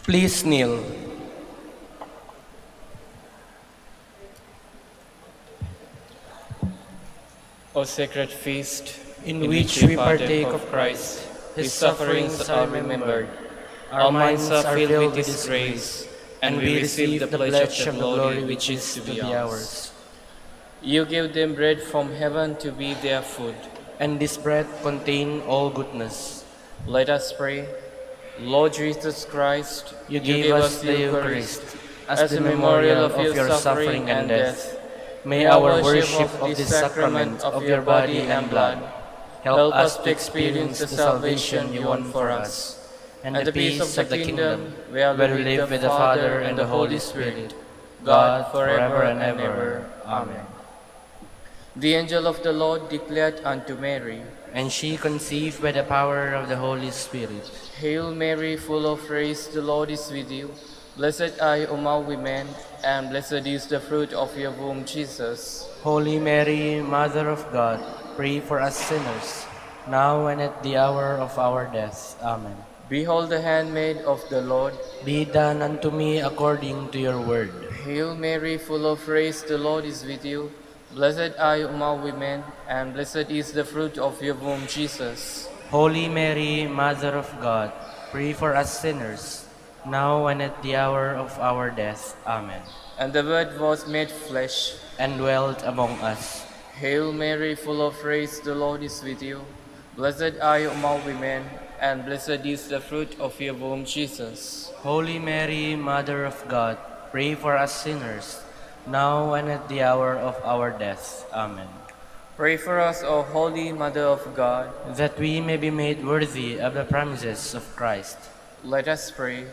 Please kneel. O sacred feast, In which we partake of Christ, His sufferings are remembered. Our minds are filled with His grace, and we receive the pledge of the glory which is to be ours. You give them bread from heaven to be their food. And this bread contain all goodness. Let us pray. Lord Jesus Christ, You gave us the Eucharist as the memorial of your suffering and death. May our worship of this sacrament of your body and blood help us to experience the salvation you won for us, and the peace of the kingdom where we live with the Father and the Holy Spirit, God forever and ever. Amen. The angel of the Lord declared unto Mary, And she conceived by the power of the Holy Spirit. Hail Mary, full of grace, the Lord is with you. Blessed are you among women, and blessed is the fruit of your womb, Jesus. Holy Mary, Mother of God, pray for us sinners, now and at the hour of our death. Amen. Behold the handmaid of the Lord. Be done unto me according to your word. Hail Mary, full of grace, the Lord is with you. Blessed are you among women, and blessed is the fruit of your womb, Jesus. Holy Mary, Mother of God, pray for us sinners, now and at the hour of our death. Amen. And the Word was made flesh, and dwelt among us. Hail Mary, full of grace, the Lord is with you. Blessed are you among women, and blessed is the fruit of your womb, Jesus. Holy Mary, Mother of God, pray for us sinners, now and at the hour of our death. Amen. Pray for us, O Holy Mother of God, that we may be made worthy of the promises of Christ. Let us pray.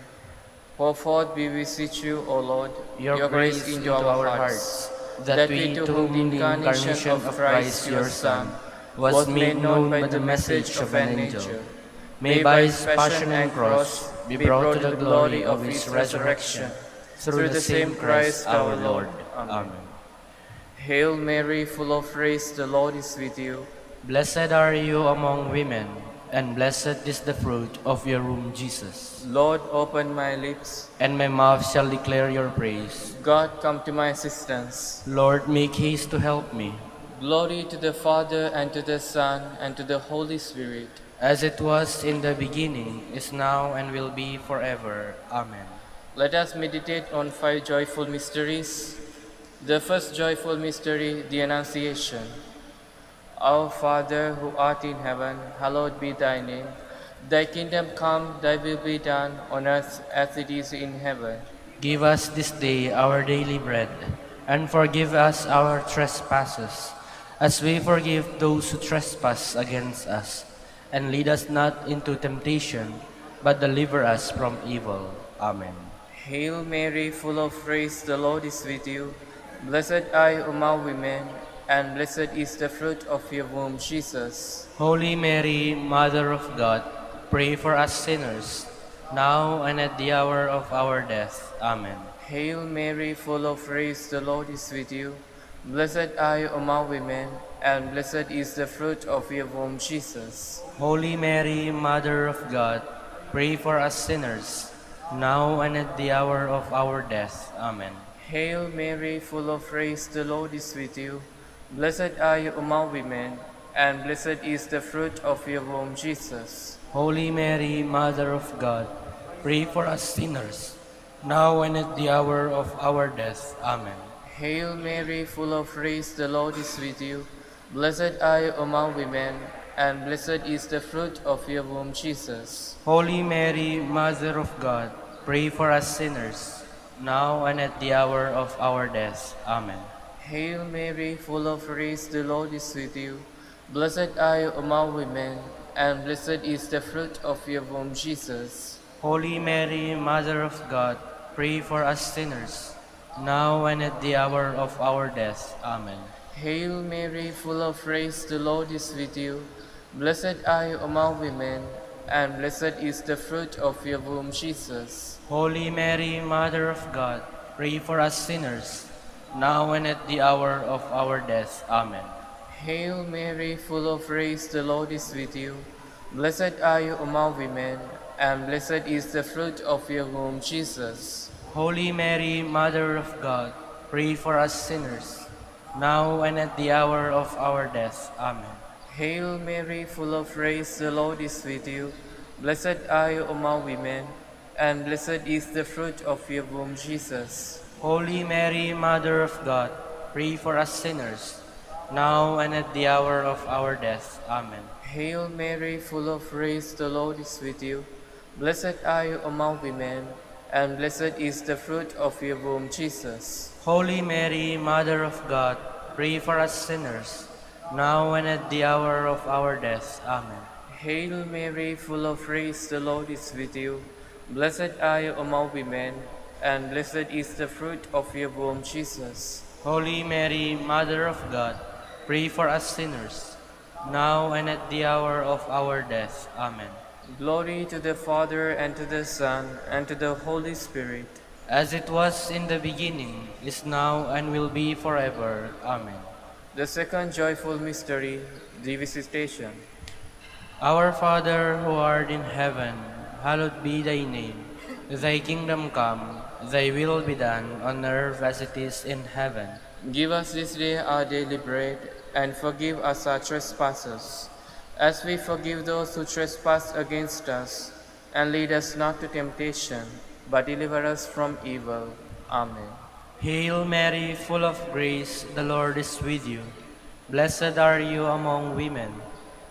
Pour forth, we beseech you, O Lord, your grace into our hearts, that we, to whom the incarnation of Christ your Son was made known by the message of an angel, may by his passion and cross be brought to the glory of his resurrection, through the same Christ our Lord. Amen. Hail Mary, full of grace, the Lord is with you. Blessed are you among women, and blessed is the fruit of your womb, Jesus. Lord, open my lips, and my mouth shall declare your praise. God, come to my assistance. Lord, make haste to help me. Glory to the Father, and to the Son, and to the Holy Spirit. As it was in the beginning, is now, and will be forever. Amen. Let us meditate on 5 joyful mysteries. The first joyful mystery, the Annunciation. Our Father, who art in heaven, hallowed be thy name. Thy kingdom come, thy will be done, on earth as it is in heaven. Give us this day our daily bread, and forgive us our trespasses, as we forgive those who trespass against us. And lead us not into temptation, but deliver us from evil. Amen. Hail Mary, full of grace, the Lord is with you. Blessed are you among women, and blessed is the fruit of your womb, Jesus. Holy Mary, Mother of God, pray for us sinners, now and at the hour of our death. Amen. Hail Mary, full of grace, the Lord is with you. Blessed are you among women, and blessed is the fruit of your womb, Jesus. Holy Mary, Mother of God, pray for us sinners, now and at the hour of our death. Amen. Hail Mary, full of grace, the Lord is with you. Blessed are you among women, and blessed is the fruit of your womb, Jesus. Holy Mary, Mother of God, pray for us sinners, now and at the hour of our death. Amen. Hail Mary, full of grace, the Lord is with you. Blessed are you among women, and blessed is the fruit of your womb, Jesus. Holy Mary, Mother of God, pray for us sinners, now and at the hour of our death. Amen. Hail Mary, full of grace, the Lord is with you. Blessed are you among women, and blessed is the fruit of your womb, Jesus. Holy Mary, Mother of God, pray for us sinners, now and at the hour of our death. Amen. Hail Mary, full of grace, the Lord is with you. Blessed are you among women, and blessed is the fruit of your womb, Jesus. Holy Mary, Mother of God, pray for us sinners, now and at the hour of our death. Amen. Hail Mary, full of grace, the Lord is with you. Blessed are you among women, and blessed is the fruit of your womb, Jesus. Holy Mary, Mother of God, pray for us sinners, now and at the hour of our death. Amen. Hail Mary, full of grace, the Lord is with you. Blessed are you among women, and blessed is the fruit of your womb, Jesus. Holy Mary, Mother of God, pray for us sinners, now and at the hour of our death. Amen. Hail Mary, full of grace, the Lord is with you. Blessed are you among women, and blessed is the fruit of your womb, Jesus. Holy Mary, Mother of God, pray for us sinners, now and at the hour of our death. Amen. Hail Mary, full of grace, the Lord is with you. Blessed are you among women, and blessed is the fruit of your womb, Jesus. Holy Mary, Mother of God, pray for us sinners, now and at the hour of our death. Amen. Glory to the Father, and to the Son, and to the Holy Spirit. As it was in the beginning, is now, and will be forever. Amen. The second joyful mystery, the Visitation. Our Father, who art in heaven, hallowed be thy name. Thy kingdom come, thy will be done, on earth as it is in heaven. Give us this day our daily bread, and forgive us our trespasses, as we forgive those who trespass against us. And lead us not to temptation, but deliver us from evil. Amen. Hail Mary, full of grace, the Lord is with you. Blessed are you among women,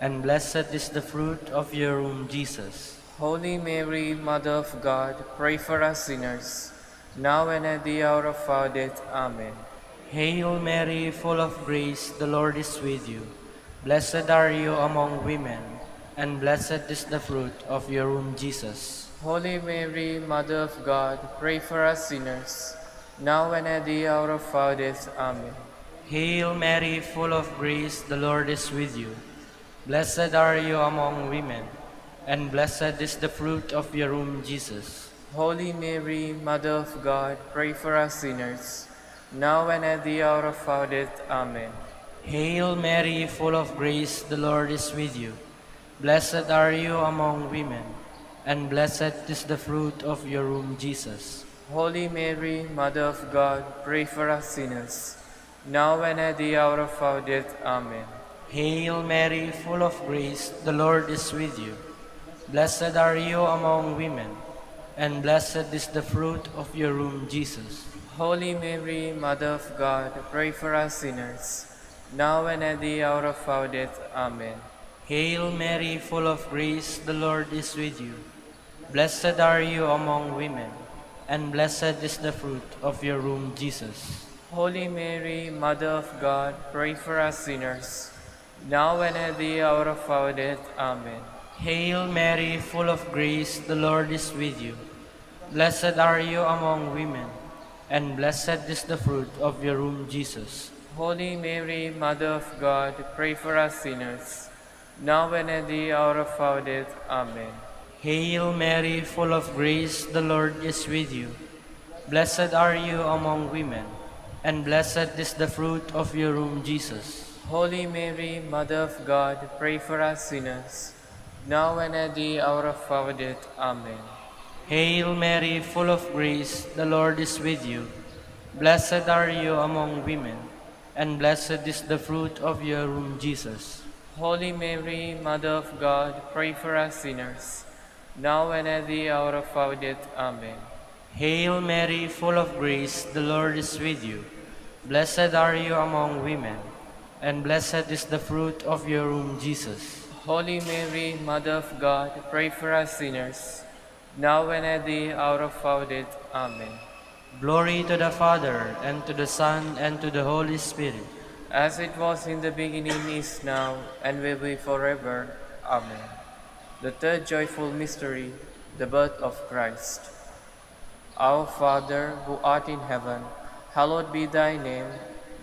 and blessed is the fruit of your womb, Jesus. Holy Mary, Mother of God, pray for us sinners, now and at the hour of our death. Amen. Hail Mary, full of grace, the Lord is with you. Blessed are you among women, and blessed is the fruit of your womb, Jesus. Holy Mary, Mother of God, pray for us sinners, now and at the hour of our death. Amen. Hail Mary, full of grace, the Lord is with you. Blessed are you among women, and blessed is the fruit of your womb, Jesus. Holy Mary, Mother of God, pray for us sinners, now and at the hour of our death. Amen. Hail Mary, full of grace, the Lord is with you. Blessed are you among women, and blessed is the fruit of your womb, Jesus. Holy Mary, Mother of God, pray for us sinners, now and at the hour of our death. Amen. Hail Mary, full of grace, the Lord is with you. Blessed are you among women, and blessed is the fruit of your womb, Jesus. Holy Mary, Mother of God, pray for us sinners, now and at the hour of our death. Amen. Hail Mary, full of grace, the Lord is with you. Blessed are you among women, and blessed is the fruit of your womb, Jesus. Holy Mary, Mother of God, pray for us sinners, now and at the hour of our death. Amen. Hail Mary, full of grace, the Lord is with you. Blessed are you among women, and blessed is the fruit of your womb, Jesus. Holy Mary, Mother of God, pray for us sinners, now and at the hour of our death. Amen. Hail Mary, full of grace, the Lord is with you. Blessed are you among women, and blessed is the fruit of your womb, Jesus. Holy Mary, Mother of God, pray for us sinners, now and at the hour of our death. Amen. Hail Mary, full of grace, the Lord is with you. Blessed are you among women, and blessed is the fruit of your womb, Jesus. Holy Mary, Mother of God, pray for us sinners, now and at the hour of our death. Amen. Hail Mary, full of grace, the Lord is with you. Blessed are you among women, and blessed is the fruit of your womb, Jesus. Holy Mary, Mother of God, pray for us sinners, now and at the hour of our death. Amen. Glory to the Father, and to the Son, and to the Holy Spirit. As it was in the beginning, is now, and will be forever. Amen. The third joyful mystery, the birth of Christ. Our Father, who art in heaven, hallowed be thy name.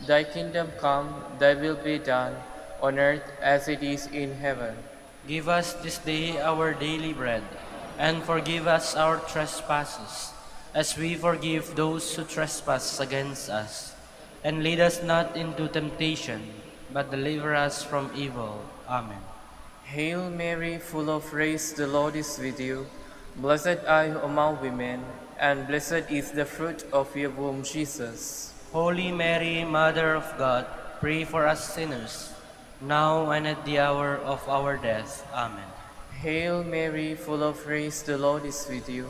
Thy kingdom come, thy will be done, on earth as it is in heaven. Give us this day our daily bread, and forgive us our trespasses, as we forgive those who trespass against us. And lead us not into temptation, but deliver us from evil. Amen. Hail Mary, full of grace, the Lord is with you. Blessed are you among women, and blessed is the fruit of your womb, Jesus. Holy Mary, Mother of God, pray for us sinners, now and at the hour of our death. Amen. Hail Mary, full of grace, the Lord is with you.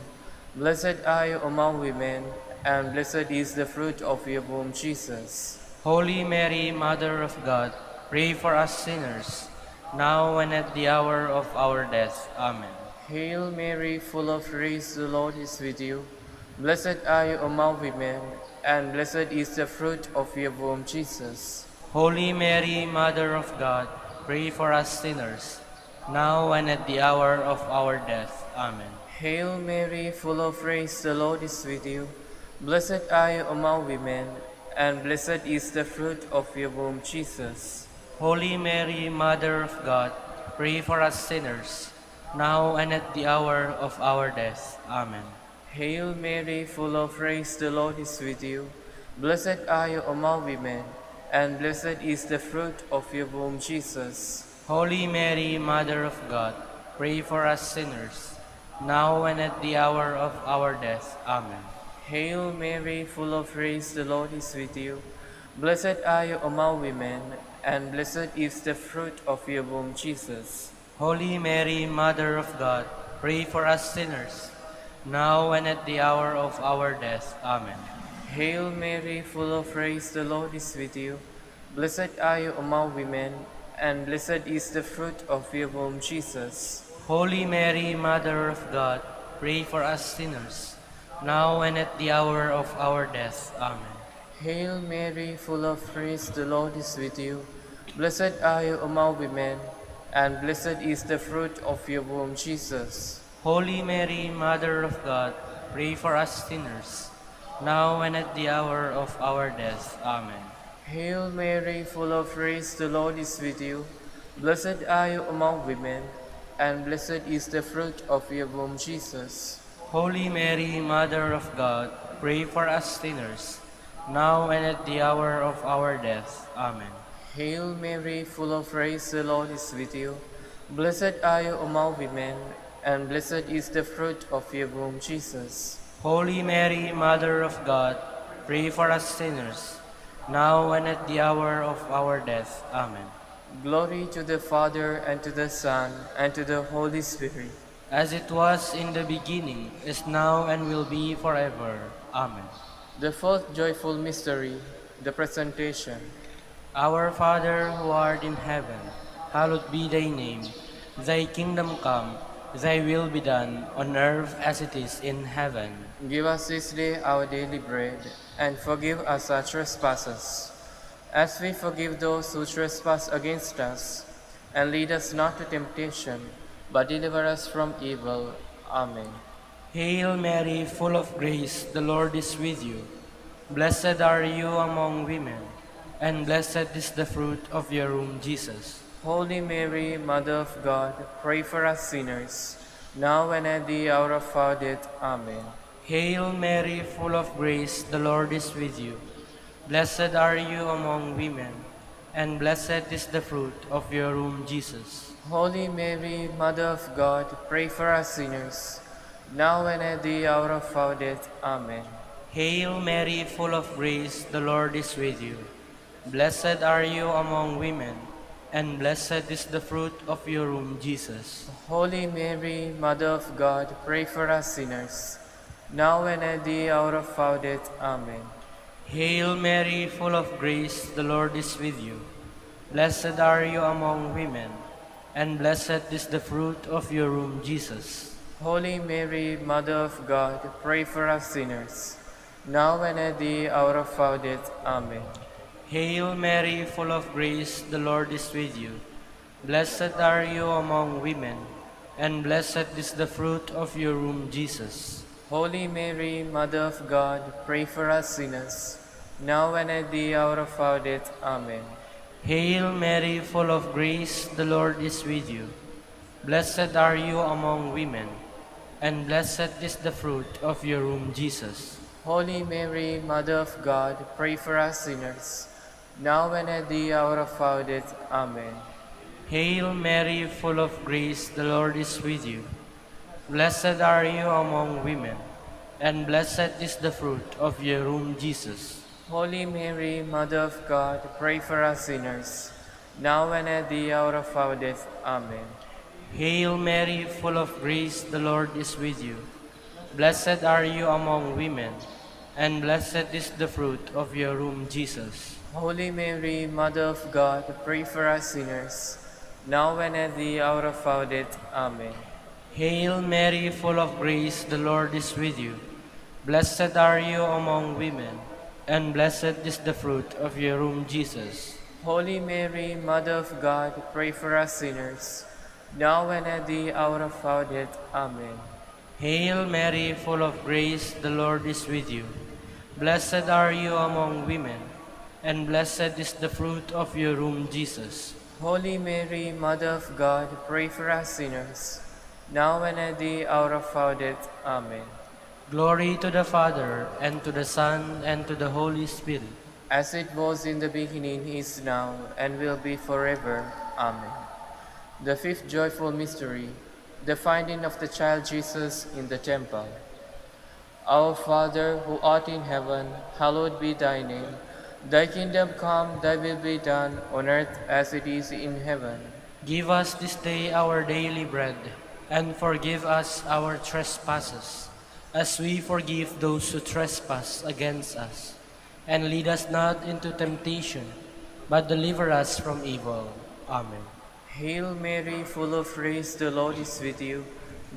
Blessed are you among women, and blessed is the fruit of your womb, Jesus. Holy Mary, Mother of God, pray for us sinners, now and at the hour of our death. Amen. Hail Mary, full of grace, the Lord is with you. Blessed are you among women, and blessed is the fruit of your womb, Jesus. Holy Mary, Mother of God, pray for us sinners, now and at the hour of our death. Amen. Hail Mary, full of grace, the Lord is with you. Blessed are you among women, and blessed is the fruit of your womb, Jesus. Holy Mary, Mother of God, pray for us sinners, now and at the hour of our death. Amen. Hail Mary, full of grace, the Lord is with you. Blessed are you among women, and blessed is the fruit of your womb, Jesus. Holy Mary, Mother of God, pray for us sinners, now and at the hour of our death. Amen. Hail Mary, full of grace, the Lord is with you. Blessed are you among women, and blessed is the fruit of your womb, Jesus. Holy Mary, Mother of God, pray for us sinners, now and at the hour of our death. Amen. Hail Mary, full of grace, the Lord is with you. Blessed are you among women, and blessed is the fruit of your womb, Jesus. Holy Mary, Mother of God, pray for us sinners, now and at the hour of our death. Amen. Hail Mary, full of grace, the Lord is with you. Blessed are you among women, and blessed is the fruit of your womb, Jesus. Holy Mary, Mother of God, pray for us sinners, now and at the hour of our death. Amen. Hail Mary, full of grace, the Lord is with you. Blessed are you among women, and blessed is the fruit of your womb, Jesus. Holy Mary, Mother of God, pray for us sinners, now and at the hour of our death. Amen. Hail Mary, full of grace, the Lord is with you. Blessed are you among women, and blessed is the fruit of your womb, Jesus. Holy Mary, Mother of God, pray for us sinners, now and at the hour of our death. Amen. Glory to the Father, and to the Son, and to the Holy Spirit. As it was in the beginning, is now, and will be forever. Amen. The fourth joyful mystery, the Presentation. Our Father who art in heaven, hallowed be thy name. Thy kingdom come, thy will be done, on earth as it is in heaven. Give us this day our daily bread, and forgive us our trespasses, as we forgive those who trespass against us. And lead us not to temptation, but deliver us from evil. Amen. Hail Mary, full of grace, the Lord is with you. Blessed are you among women, and blessed is the fruit of your womb, Jesus. Holy Mary, Mother of God, pray for us sinners, now and at the hour of our death. Amen. Hail Mary, full of grace, the Lord is with you. Blessed are you among women, and blessed is the fruit of your womb, Jesus. Holy Mary, Mother of God, pray for us sinners, now and at the hour of our death. Amen. Hail Mary, full of grace, the Lord is with you. Blessed are you among women, and blessed is the fruit of your womb, Jesus. Holy Mary, Mother of God, pray for us sinners, now and at the hour of our death. Amen. Hail Mary, full of grace, the Lord is with you. Blessed are you among women, and blessed is the fruit of your womb, Jesus. Holy Mary, Mother of God, pray for us sinners, now and at the hour of our death. Amen. Hail Mary, full of grace, the Lord is with you. Blessed are you among women, and blessed is the fruit of your womb, Jesus. Holy Mary, Mother of God, pray for us sinners, now and at the hour of our death. Amen. Hail Mary, full of grace, the Lord is with you. Blessed are you among women, and blessed is the fruit of your womb, Jesus. Holy Mary, Mother of God, pray for us sinners, now and at the hour of our death. Amen. Hail Mary, full of grace, the Lord is with you. Blessed are you among women, and blessed is the fruit of your womb, Jesus. Holy Mary, Mother of God, pray for us sinners, now and at the hour of our death. Amen. Hail Mary, full of grace, the Lord is with you. Blessed are you among women, and blessed is the fruit of your womb, Jesus. Holy Mary, Mother of God, pray for us sinners, now and at the hour of our death. Amen. Hail Mary, full of grace, the Lord is with you. Blessed are you among women, and blessed is the fruit of your womb, Jesus. Holy Mary, Mother of God, pray for us sinners, now and at the hour of our death. Amen. Hail Mary, full of grace, the Lord is with you. Blessed are you among women, and blessed is the fruit of your womb, Jesus. Holy Mary, Mother of God, pray for us sinners, now and at the hour of our death. Amen. Glory to the Father, and to the Son, and to the Holy Spirit. As it was in the beginning, is now, and will be forever. Amen. The fifth joyful mystery, the finding of the child Jesus in the temple. Our Father, who art in heaven, hallowed be thy name. Thy kingdom come, thy will be done, on earth as it is in heaven. Give us this day our daily bread, and forgive us our trespasses, as we forgive those who trespass against us. And lead us not into temptation, but deliver us from evil. Amen. Hail Mary, full of grace, the Lord is with you.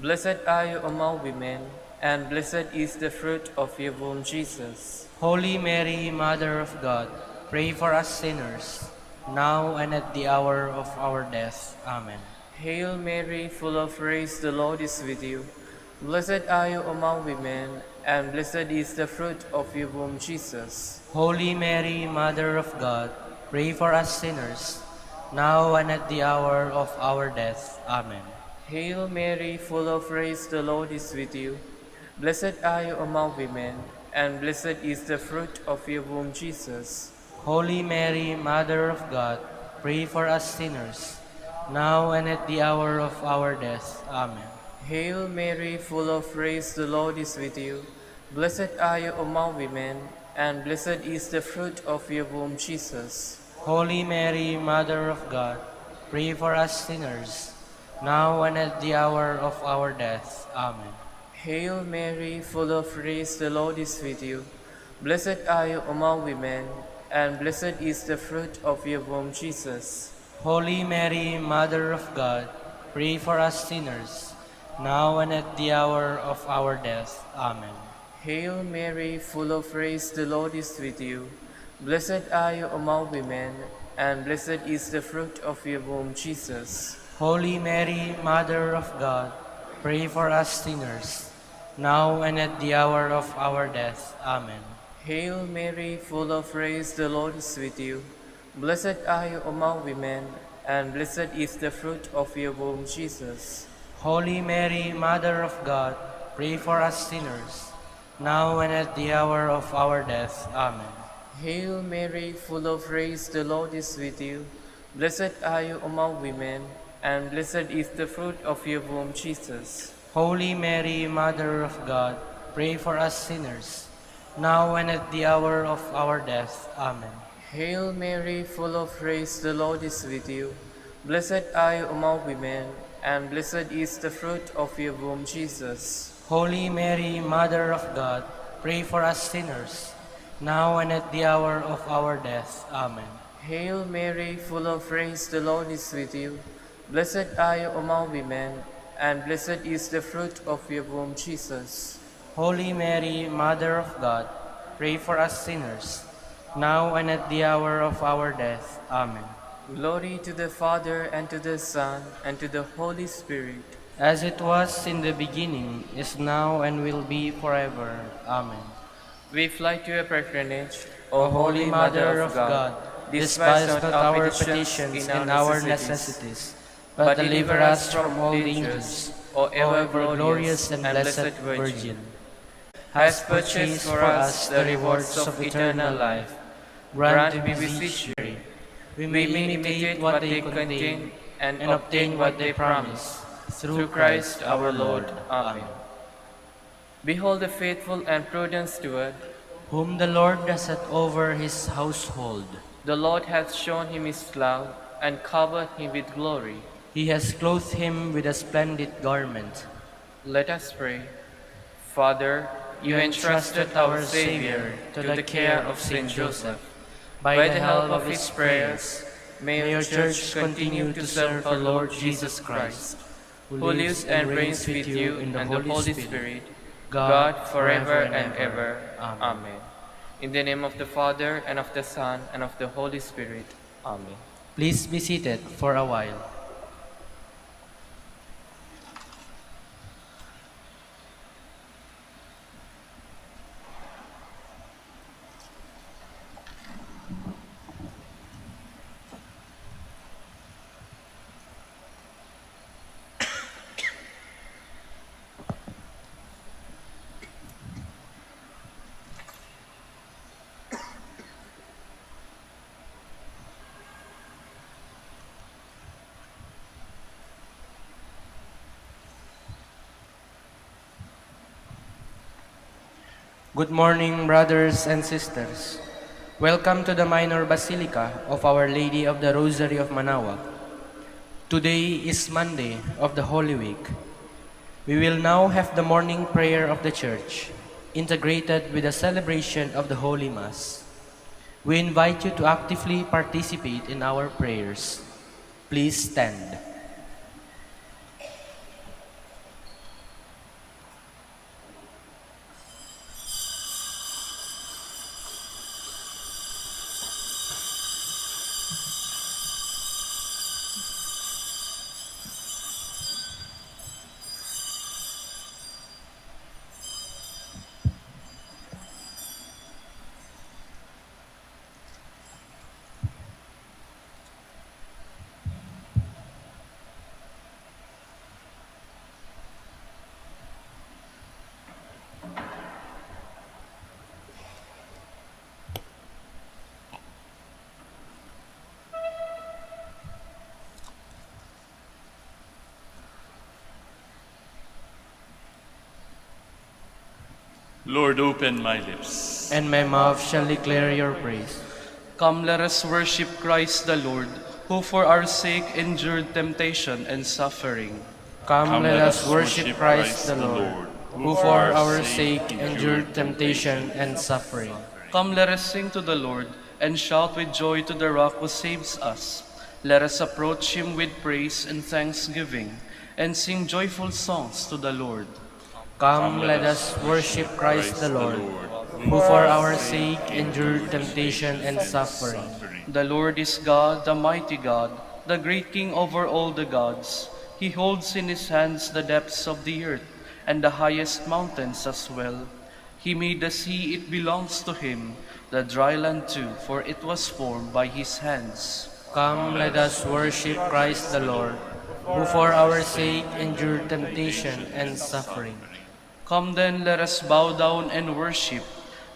Blessed are you among women, and blessed is the fruit of your womb, Jesus. Holy Mary, Mother of God, pray for us sinners, now and at the hour of our death. Amen. Hail Mary, full of grace, the Lord is with you. Blessed are you among women, and blessed is the fruit of your womb, Jesus. Holy Mary, Mother of God, pray for us sinners, now and at the hour of our death. Amen. Hail Mary, full of grace, the Lord is with you. Blessed are you among women, and blessed is the fruit of your womb, Jesus. Holy Mary, Mother of God, pray for us sinners, now and at the hour of our death. Amen. Hail Mary, full of grace, the Lord is with you. Blessed are you among women, and blessed is the fruit of your womb, Jesus. Holy Mary, Mother of God, pray for us sinners, now and at the hour of our death. Amen. Hail Mary, full of grace, the Lord is with you. Blessed are you among women, and blessed is the fruit of your womb, Jesus. Holy Mary, Mother of God, pray for us sinners, now and at the hour of our death. Amen. Hail Mary, full of grace, the Lord is with you. Blessed are you among women, and blessed is the fruit of your womb, Jesus. Holy Mary, Mother of God, pray for us sinners, now and at the hour of our death. Amen. Hail Mary, full of grace, the Lord is with you. Blessed are you among women, and blessed is the fruit of your womb, Jesus. Holy Mary, Mother of God, pray for us sinners, now and at the hour of our death. Amen. Hail Mary, full of grace, the Lord is with you. Blessed are you among women, and blessed is the fruit of your womb, Jesus. Holy Mary, Mother of God, pray for us sinners, now and at the hour of our death. Amen. Hail Mary, full of grace, the Lord is with you. Blessed are you among women, and blessed is the fruit of your womb, Jesus. Holy Mary, Mother of God, pray for us sinners, now and at the hour of our death. Amen. Hail Mary, full of grace, the Lord is with you. Blessed are you among women, and blessed is the fruit of your womb, Jesus. Holy Mary, Mother of God, pray for us sinners, now and at the hour of our death. Amen. Glory to the Father, and to the Son, and to the Holy Spirit. As it was in the beginning, is now, and will be forever. Amen. We fly to your patronage, O Holy Mother of God, despise not our petitions and our necessities, but deliver us from all dangers, O ever glorious and blessed Virgin. Has purchased for us the rewards of eternal life. Grant, we beseech you, we may imitate what they contain and obtain what they promise. Through Christ our Lord. Amen. Behold the faithful and prudent steward. whom the Lord has set over his household. The Lord hath shown him his cloud, and covered him with glory. He has clothed him with a splendid garment. Let us pray. Father, you entrusted our Savior to the care of Saint Joseph. By the help of his prayers, may your Church continue to serve our Lord Jesus Christ, who lives and reigns with you in the Holy Spirit, God forever and ever. Amen. In the name of the Father, and of the Son, and of the Holy Spirit. Amen. Please be seated for a while. Good morning, brothers and sisters. Welcome to the Minor Basilica of Our Lady of the Rosary of Manaoag. Today is Monday of the Holy Week. We will now have the morning prayer of the Church, integrated with the celebration of the Holy Mass. We invite you to actively participate in our prayers. Please stand. Lord, open my lips, And my mouth shall declare your praise. Come, let us worship Christ the Lord, who for our sake endured temptation and suffering. Come, let us worship Christ the Lord, who for our sake endured temptation and suffering. Come, let us sing to the Lord, and shout with joy to the Rock who saves us. Let us approach him with praise and thanksgiving, and sing joyful songs to the Lord. Come, let us worship Christ the Lord, who for our sake endured temptation and suffering. The Lord is God, the mighty God, the great King over all the gods. He holds in his hands the depths of the earth, and the highest mountains as well. He made the sea, it belongs to him, the dry land too, for it was formed by his hands. Come, let us worship Christ the Lord, who for our sake endured temptation and suffering. Come then, let us bow down and worship,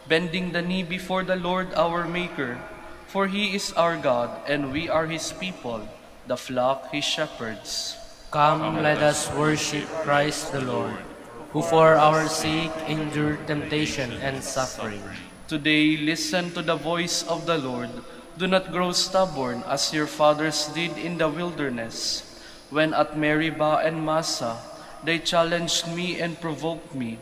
bending the knee before the Lord our Maker. For he is our God, and we are his people, the flock he shepherds. Come, let us worship Christ the Lord, who for our sake endured temptation and suffering. Today, listen to the voice of the Lord. Do not grow stubborn as your fathers did in the wilderness, when at Meribah and Massa they challenged me and provoked me,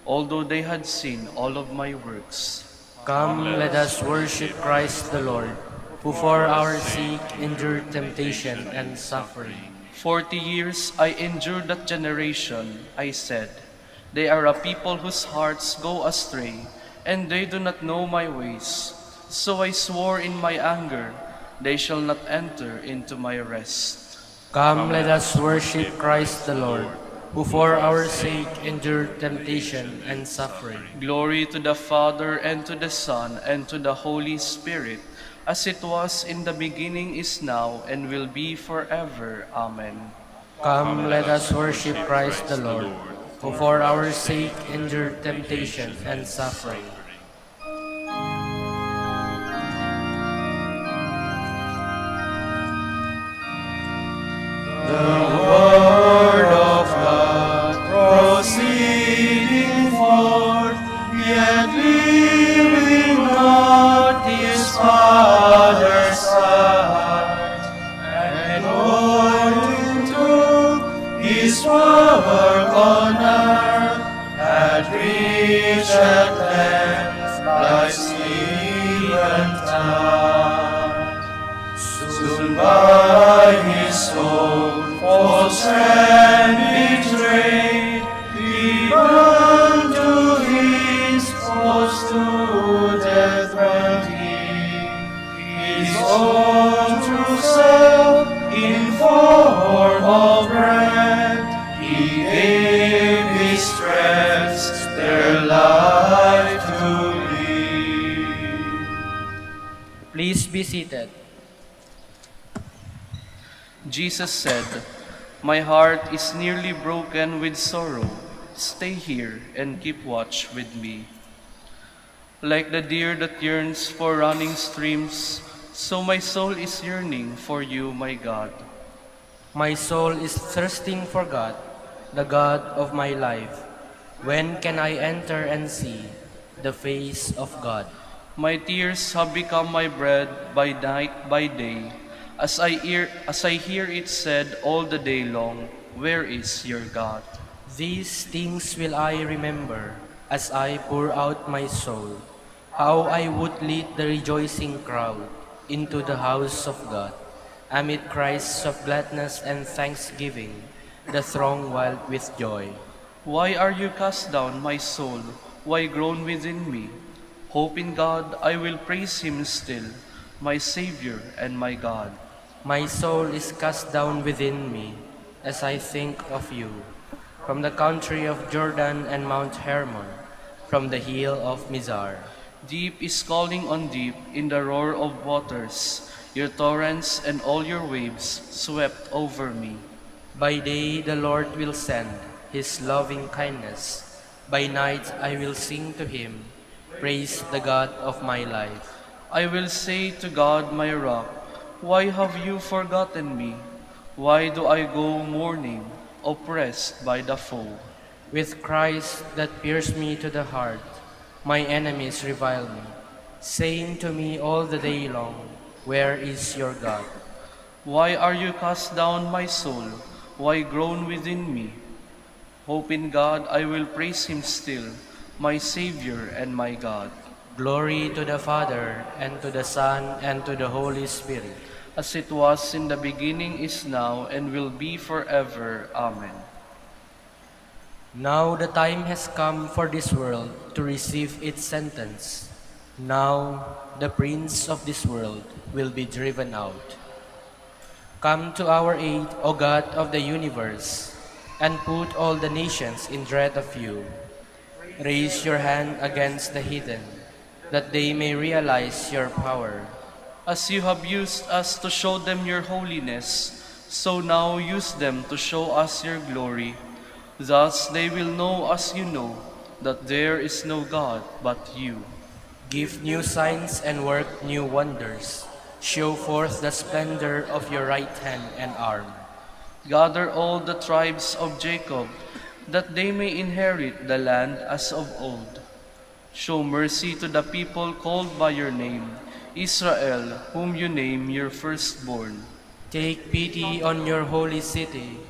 although they had seen all of my works. Come, let us worship Christ the Lord, who for our sake endured temptation and suffering. 40 years I endured that generation, I said. They are a people whose hearts go astray, and they do not know my ways. So I swore in my anger, they shall not enter into my rest. Come, let us worship Christ the Lord, who for our sake endured temptation and suffering. Glory to the Father, and to the Son, and to the Holy Spirit, as it was in the beginning, is now, and will be forever. Amen. Come, let us worship Christ the Lord, who for our sake endured temptation and suffering. The word of Father's heart, and according to his work on earth, had reached at length life's eventide. Soon by his own false friend betrayed, he burned to his post to death went he. His own true self in form of bread, he gave his friends their life to live. Please be seated. Jesus said, "My heart is nearly broken with sorrow. Stay here and keep watch with me." Like the deer that yearns for running streams, so my soul is yearning for you, my God. My soul is thirsting for God, the God of my life. When can I enter and see the face of God? My tears have become my bread by night, by day. As I hear it said all the day long, "Where is your God?" These things will I remember as I pour out my soul, how I would lead the rejoicing crowd into the house of God, amid cries of gladness and thanksgiving, the throng wild with joy. Why are you cast down, my soul? Why groan within me? Hope in God, I will praise him still, my Savior and my God. My soul is cast down within me as I think of you, from the country of Jordan and Mount Hermon, from the hill of Mizar. Deep is calling on deep in the roar of waters. Your torrents and all your waves swept over me. By day the Lord will send his loving kindness. By night I will sing to him, praise the God of my life. I will say to God, my rock, why have you forgotten me? Why do I go mourning, oppressed by the foe? With cries that pierce me to the heart, my enemies revile me, saying to me all the day long, "Where is your God?" Why are you cast down, my soul? Why groan within me? Hope in God, I will praise him still, my Savior and my God. Glory to the Father, and to the Son, and to the Holy Spirit. As it was in the beginning, is now, and will be forever. Amen. Now the time has come for this world to receive its sentence. Now the prince of this world will be driven out. Come to our aid, O God of the universe, and put all the nations in dread of you. Raise your hand against the heathen, that they may realize your power. As you have used us to show them your holiness, so now use them to show us your glory. Thus they will know as you know, that there is no God but you. Give new signs and work new wonders. Show forth the splendor of your right hand and arm. Gather all the tribes of Jacob, that they may inherit the land as of old. Show mercy to the people called by your name, Israel, whom you name your firstborn. Take pity on your holy city,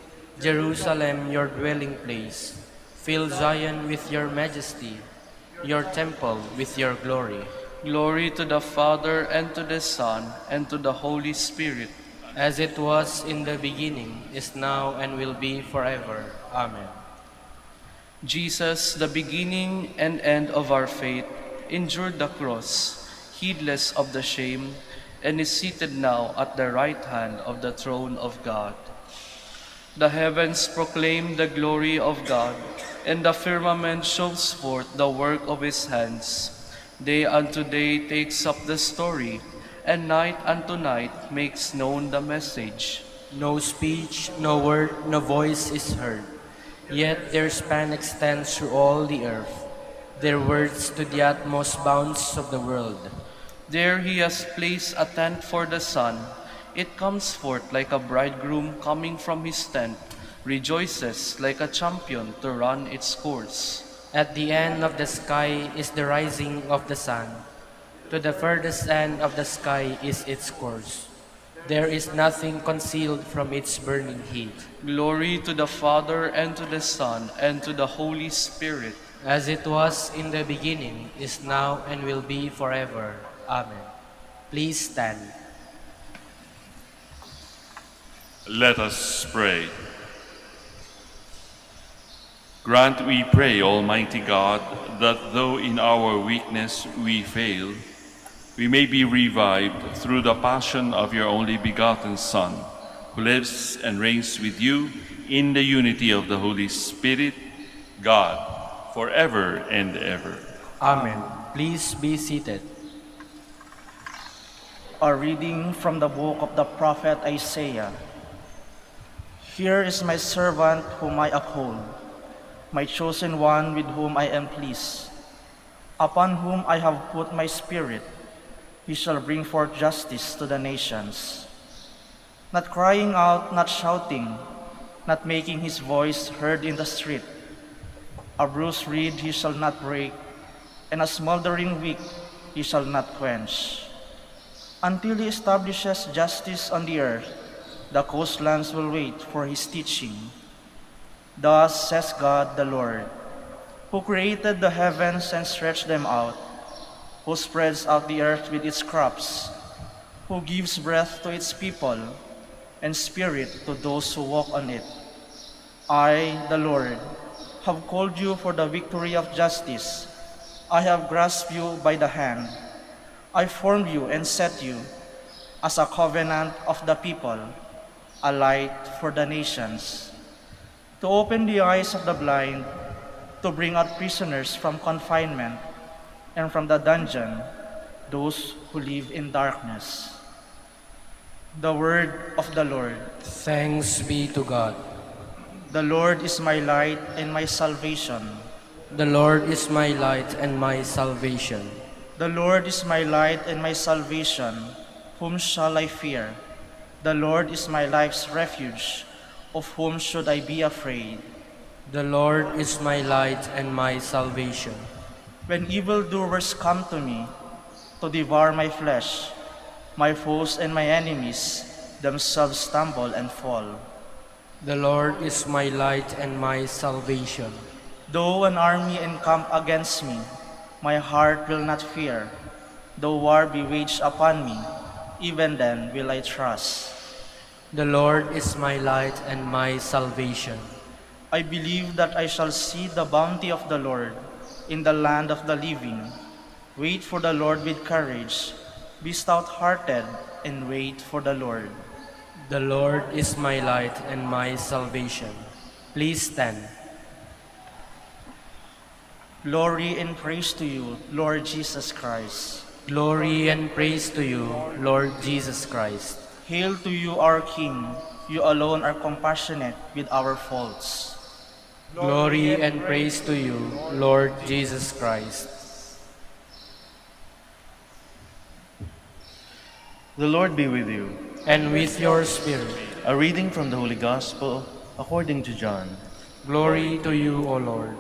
Jerusalem, your dwelling place. Fill Zion with your majesty, your temple with your glory. Glory to the Father, and to the Son, and to the Holy Spirit. As it was in the beginning, is now, and will be forever. Amen. Jesus, the beginning and end of our faith, endured the cross, heedless of the shame, and is seated now at the right hand of the throne of God. The heavens proclaim the glory of God, and the firmament shows forth the work of his hands. Day unto day takes up the story, and night unto night makes known the message. No speech, no word, no voice is heard, yet their span extends through all the earth, their words to the utmost bounds of the world. There he has placed a tent for the sun. It comes forth like a bridegroom coming from his tent, rejoices like a champion to run its course. At the end of the sky is the rising of the sun. To the furthest end of the sky is its course. There is nothing concealed from its burning heat. Glory to the Father, and to the Son, and to the Holy Spirit. As it was in the beginning, is now, and will be forever. Amen. Please stand. Let us pray. Grant, we pray, Almighty God, that though in our weakness we fail, we may be revived through the passion of your only begotten Son, who lives and reigns with you in the unity of the Holy Spirit, God, forever and ever. Amen. Please be seated. A reading from the book of the prophet Isaiah. Here is my servant whom I uphold, my chosen one with whom I am pleased, upon whom I have put my spirit. He shall bring forth justice to the nations. Not crying out, not shouting, not making his voice heard in the street. A bruised reed he shall not break, and a smoldering wick he shall not quench. Until he establishes justice on the earth, the coastlands will wait for his teaching. Thus says God the Lord, who created the heavens and stretched them out, who spreads out the earth with its crops, who gives breath to its people, and spirit to those who walk on it. I, the Lord, have called you for the victory of justice. I have grasped you by the hand. I formed you and set you as a covenant of the people, a light for the nations, to open the eyes of the blind, to bring out prisoners from confinement, and from the dungeon those who live in darkness. The word of the Lord. Thanks be to God. The Lord is my light and my salvation. The Lord is my light and my salvation. The Lord is my light and my salvation. Whom shall I fear? The Lord is my life's refuge. Of whom should I be afraid? The Lord is my light and my salvation. When evildoers come to me to devour my flesh, my foes and my enemies themselves stumble and fall. The Lord is my light and my salvation. Though an army encamp against me, my heart will not fear. Though war be waged upon me, even then will I trust. The Lord is my light and my salvation. I believe that I shall see the bounty of the Lord in the land of the living. Wait for the Lord with courage. Be stout-hearted and wait for the Lord. The Lord is my light and my salvation. Please stand. Glory and praise to you, Lord Jesus Christ. Glory and praise to you, Lord Jesus Christ. Hail to you, our King. You alone are compassionate with our faults. Glory and praise to you, Lord Jesus Christ. The Lord be with you. And with your spirit. A reading from the Holy Gospel according to John. Glory to you, O Lord.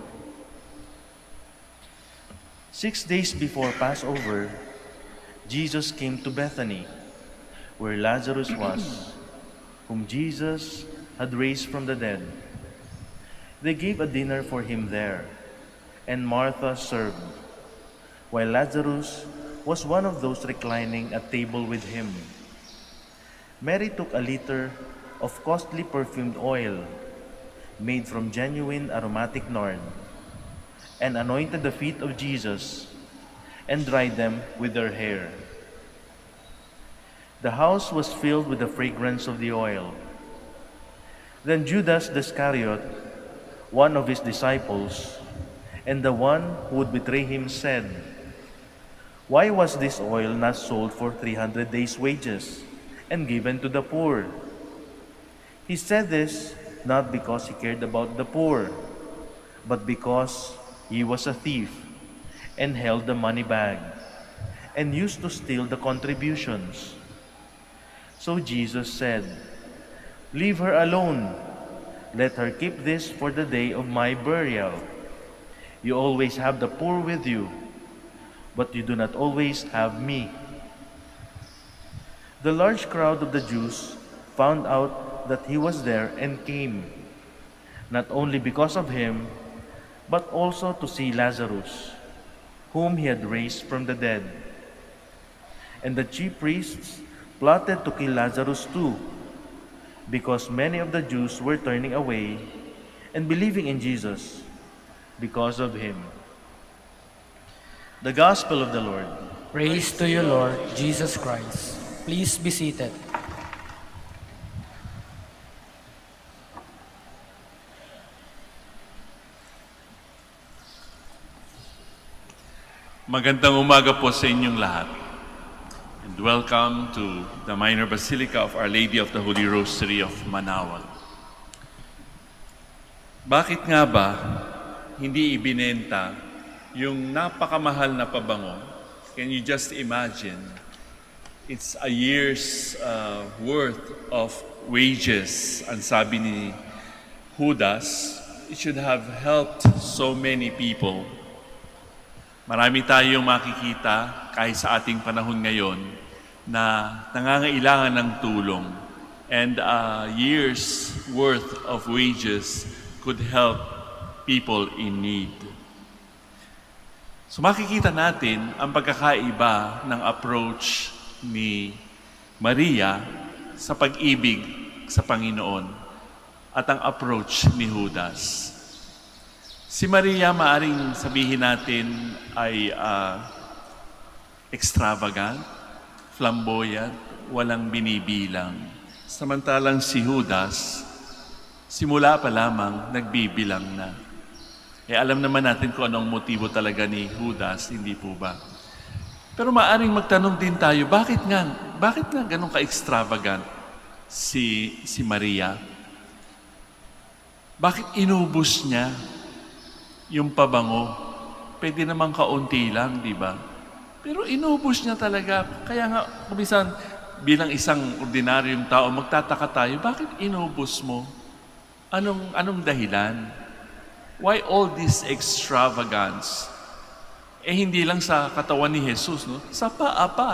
6 days before Passover, Jesus came to Bethany, where Lazarus was, whom Jesus had raised from the dead. They gave a dinner for him there, and Martha served, while Lazarus was one of those reclining at table with him. Mary took a liter of costly perfumed oil, made from genuine aromatic nard, and anointed the feet of Jesus and dried them with her hair. The house was filled with the fragrance of the oil. Then Judas Iscariot, one of his disciples, and the one who would betray him, said, "Why was this oil not sold for 300 days' wages and given to the poor?" He said this not because he cared about the poor, but because he was a thief and held the money bag and used to steal the contributions. So Jesus said, "Leave her alone. Let her keep this for the day of my burial. You always have the poor with you, but you do not always have me." The large crowd of the Jews found out that he was there and came, not only because of him, but also to see Lazarus, whom he had raised from the dead. And the chief priests plotted to kill Lazarus too, because many of the Jews were turning away and believing in Jesus because of him. The Gospel of the Lord. Praise to you, Lord Jesus Christ. Please be seated. Magandang umaga po sa inyong lahat. And welcome to the Minor Basilica of Our Lady of the Holy Rosary of Manaoag. Bakit nga ba hindi ibinenta yung napakamahal na pabango? Can you just imagine? It's a year's worth of wages. Ang sabi ni Judas, it should have helped so many people. Marami tayong makikita kahit sa ating panahon ngayon na nangangailangan ng tulong. And a year's worth of wages could help people in need. So makikita natin ang pagkakaiba ng approach ni Maria sa pag-ibig sa Panginoon at ang approach ni Judas. Si Maria, maaring sabihin natin, ay extravagant, flamboyant, walang binibilang. Samantalang si Judas, simula pa lamang nagbibilang na. Alam naman natin kung anong motibo talaga ni Judas, hindi po ba? Pero maaring magtanong din tayo, bakit nga ganun ka-extravagant si Maria? Bakit inubos niya yung pabango? Pwede naman kaunti lang, di ba? Pero inubos niya talaga. Kaya nga, kumisan, bilang isang ordinaryong tao, magtataka tayo, bakit inubos mo? Anong dahilan? Why all this extravagance? Hindi lang sa katawan ni Jesus, no? Sa paa pa.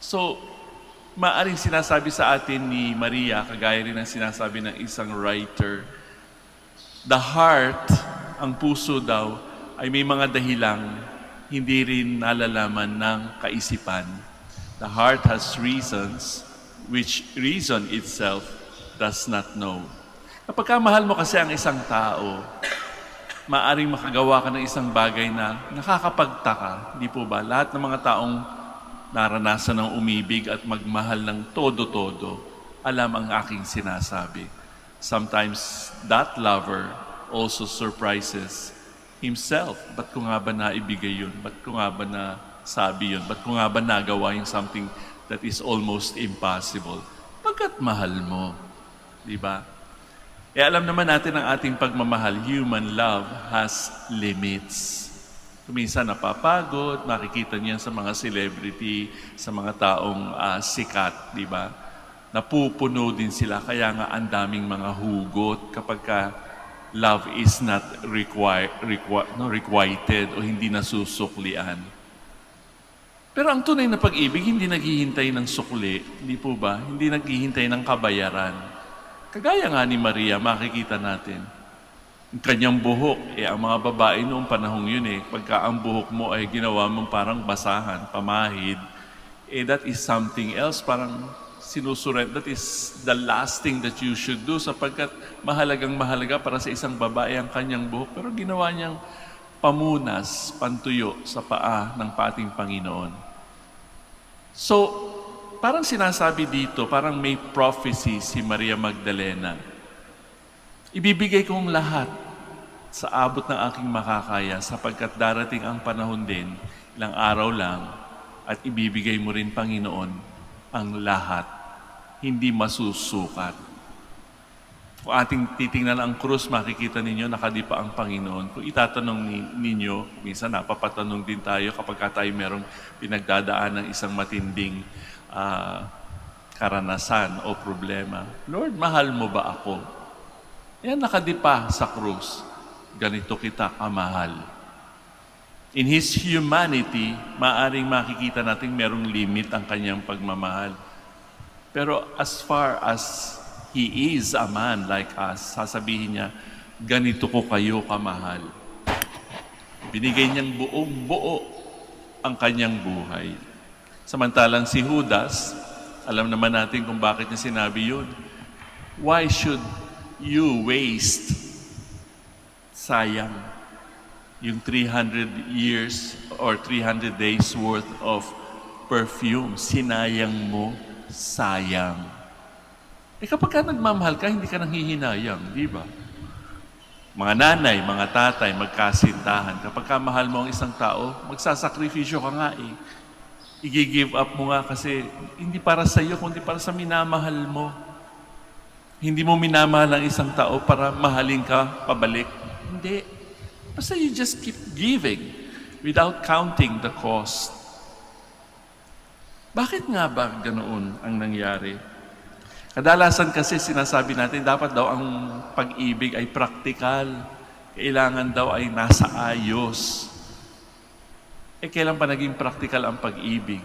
So, maaring sinasabi sa atin ni Maria, kagaya rin ang sinasabi ng isang writer, the heart, ang puso daw, ay may mga dahilang hindi rin nalalaman ng kaisipan. The heart has reasons which reason itself does not know. Kapag mahal mo kasi ang isang tao, maaring makagawa ka ng isang bagay na nakakapagtaka. Di po ba? Lahat ng mga taong naranasan ng umibig at magmahal ng todo-todo, alam ang aking sinasabi. Sometimes that lover also surprises himself. Ba't ko nga ba naibigay yun? Ba't ko nga ba nasabi yun? Ba't ko nga ba nagawa yung something that is almost impossible? Pagkat mahal mo. Di ba? Alam naman natin ang ating pagmamahal, human love has limits. Minsan napapagod, makikita niyan sa mga celebrity, sa mga taong sikat, di ba? Napupuno din sila, kaya nga ang daming mga hugot kapag love is not requited o hindi nasusuklian. Pero ang tunay na pag-ibig, hindi naghihintay ng sukli, di po ba? Hindi naghihintay ng kabayaran. Kagaya nga ni Maria, makikita natin. Ang kanyang buhok, ang mga babae noong panahong yun pagka ang buhok mo ay ginawa mong parang basahan, pamahid, that is something else, parang sinusurrender. That is the last thing that you should do sapagkat mahalaga para sa isang babae ang kanyang buhok. Pero ginawa niyang pamunas, pantuyo sa paa ng ating Panginoon. So, parang sinasabi dito, parang may prophecy si Maria Magdalena. Ibibigay kong lahat sa abot ng aking makakaya sapagkat darating ang panahon din, ilang araw lang, at ibibigay mo rin, Panginoon, ang lahat. Hindi masusukat. Kung ating titingnan ang krus, makikita ninyo, nakadipa ang Panginoon. Kung itatanong ninyo, minsan napapatanong din tayo kapag tayo merong pinagdadaan ng isang matinding karanasan o problema. Lord, mahal mo ba ako? Yan nakadipa sa krus. Ganito kita kamahal. In His humanity, maaring makikita natin merong limit ang kanyang pagmamahal. Pero as far as He is a man like us, sasabihin niya, ganito ko kayo kamahal. Binigay niyang buong-buo ang kanyang buhay. Samantalang si Judas, alam naman natin kung bakit niya sinabi yun. Why should you waste? Sayang. Yung 300 years or 300 days worth of perfume, sinayang mo, sayang. Kapag ka nagmamahal ka, hindi ka nanghihinayang, di ba? Mga nanay, mga tatay, magkasintahan. Kapag ka mahal mo ang isang tao, magsasakripisyo ka nga eh. I-give up mo nga kasi hindi para sa iyo, kundi para sa minamahal mo. Hindi mo minamahal ang isang tao para mahalin ka pabalik. Hindi. Basta you just keep giving without counting the cost. Bakit nga ba ganoon ang nangyari? Kadalasan kasi sinasabi natin, dapat daw ang pag-ibig ay praktikal. Kailangan daw ay nasa ayos. Kailan ba naging praktikal ang pag-ibig?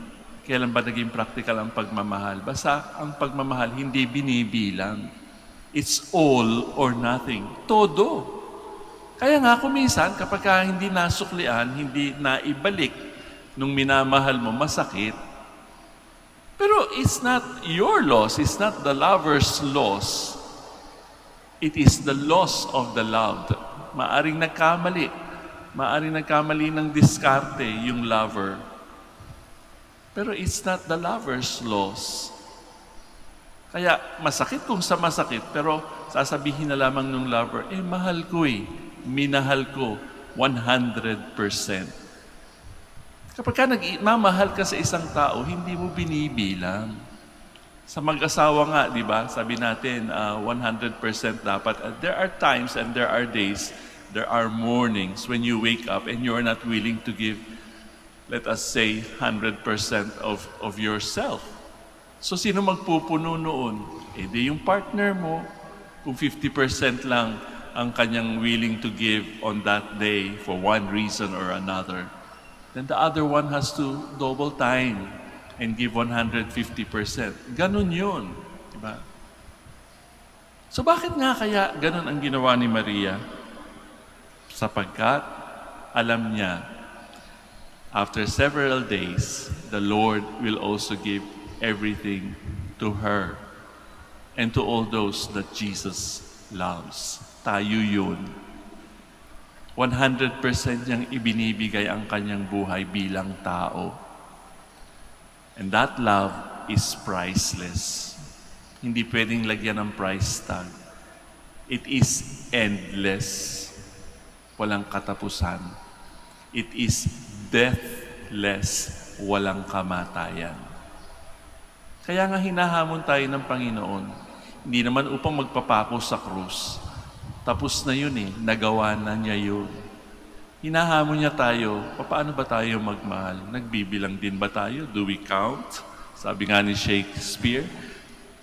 Kailan ba naging praktikal ang pagmamahal? Basta ang pagmamahal hindi binibilang. It's all or nothing. Todo. Kaya nga kuminsan, kapag hindi nasuklian, hindi naibalik nung minamahal mo, masakit. Pero it's not your loss. It's not the lover's loss. It is the loss of the loved. Maaring nagkamali. Maaring nagkamali ng diskarte yung lover. Pero it's not the lover's loss. Kaya masakit kung sa masakit, pero sasabihin na lamang ng lover, mahal ko minahal ko 100%. Kapag ka nagmamahal ka sa isang tao, hindi mo binibilang. Sa mag-asawa nga, di ba? Sabi natin, 100% dapat. There are times and there are days, there are mornings when you wake up and you're not willing to give, let us say, 100% of yourself. So, sino magpupuno noon? Di yung partner mo. Kung 50% lang ang kanyang willing to give on that day for one reason or another, then the other one has to double time and give 150%. Ganun yun. Diba? So bakit nga kaya ganun ang ginawa ni Maria? Sapagkat alam niya, after several days, the Lord will also give everything to her and to all those that Jesus loves. Tayo yun. 100% niyang ibinibigay ang kanyang buhay bilang tao. And that love is priceless. Hindi pwedeng lagyan ng price tag. It is endless. Walang katapusan. It is deathless. Walang kamatayan. Kaya nga hinahamon tayo ng Panginoon. Hindi naman upang magpapako sa krus. Tapos na yun nagawa na niya yun. Hinahamon niya tayo, paano ba tayo magmahal? Nagbibilang din ba tayo? Do we count? Sabi nga ni Shakespeare,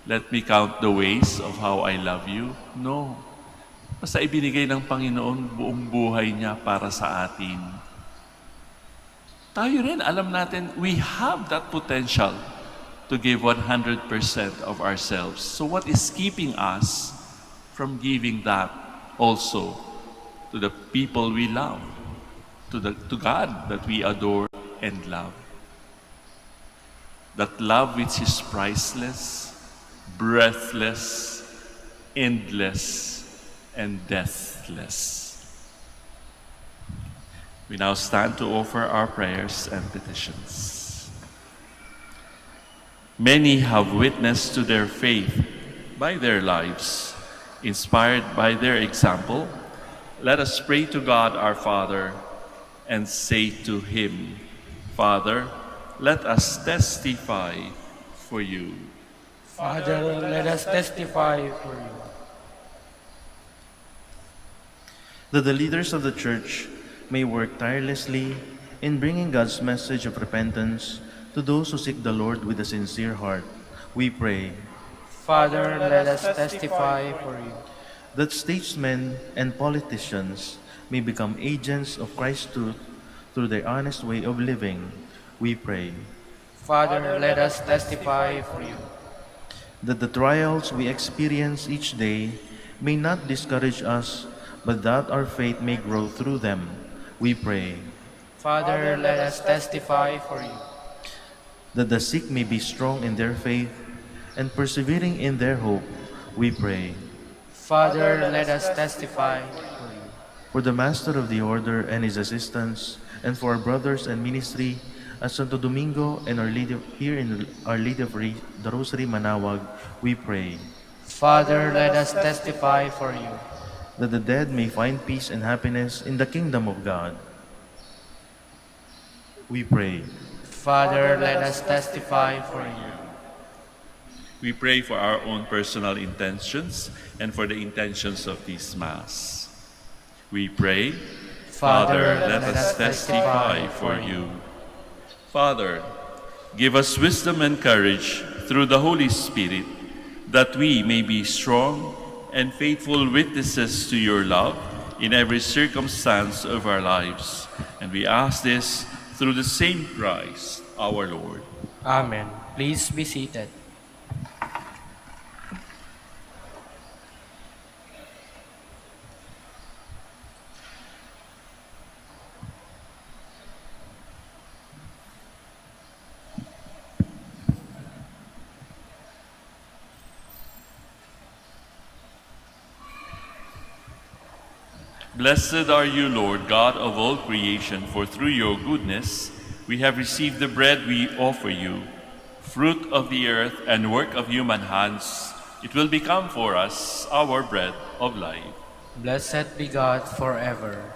let me count the ways of how I love you. No. Basta ibinigay ng Panginoon buong buhay niya para sa atin. Tayo rin, alam natin, we have that potential to give 100% of ourselves. So what is keeping us from giving that also to the people we love, to God that we adore and love? That love which is priceless, breathless, endless, and deathless. We now stand to offer our prayers and petitions. Many have witnessed to their faith by their lives. Inspired by their example, let us pray to God our Father and say to Him, Father, let us testify for you. Father, let us testify for you. That the leaders of the Church may work tirelessly in bringing God's message of repentance to those who seek the Lord with a sincere heart, we pray. Father, let us testify for you. That statesmen and politicians may become agents of Christ's truth through their honest way of living, we pray. Father, let us testify for you. That the trials we experience each day may not discourage us, but that our faith may grow through them, we pray. Father, let us testify for you. That the sick may be strong in their faith and persevering in their hope, we pray. Father, let us testify for you. For the Master of the Order and his assistants, and for our brothers and ministry at Santo Domingo and Our Lady here in Our Lady of the Rosary, Manaoag, we pray. Father, let us testify for you. That the dead may find peace and happiness in the kingdom of God, we pray. Father, let us testify for you. We pray for our own personal intentions and for the intentions of this Mass. We pray, Father, let us testify for you. Father, give us wisdom and courage through the Holy Spirit, that we may be strong and faithful witnesses to your love in every circumstance of our lives. And we ask this through the same Christ, our Lord. Amen. Please be seated. Blessed are you, Lord, God of all creation, for through your goodness we have received the bread we offer you, fruit of the earth and work of human hands. It will become for us our bread of life. Blessed be God forever.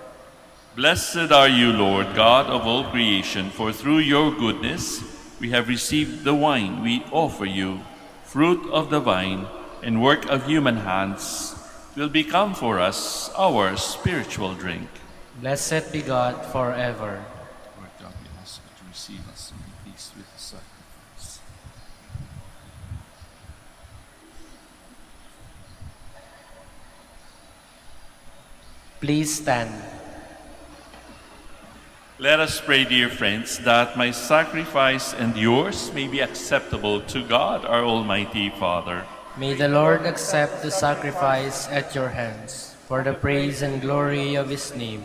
Blessed are you, Lord, God of all creation, for through your goodness we have received the wine we offer you, fruit of the vine and work of human hands. Will become for us our spiritual drink. Blessed be God forever. Lord God, we ask you to receive us and be pleased with the sacrifice. Please stand. Let us pray, dear friends, that my sacrifice and yours may be acceptable to God, our Almighty Father. May the Lord accept the sacrifice at your hands, for the praise and glory of his name,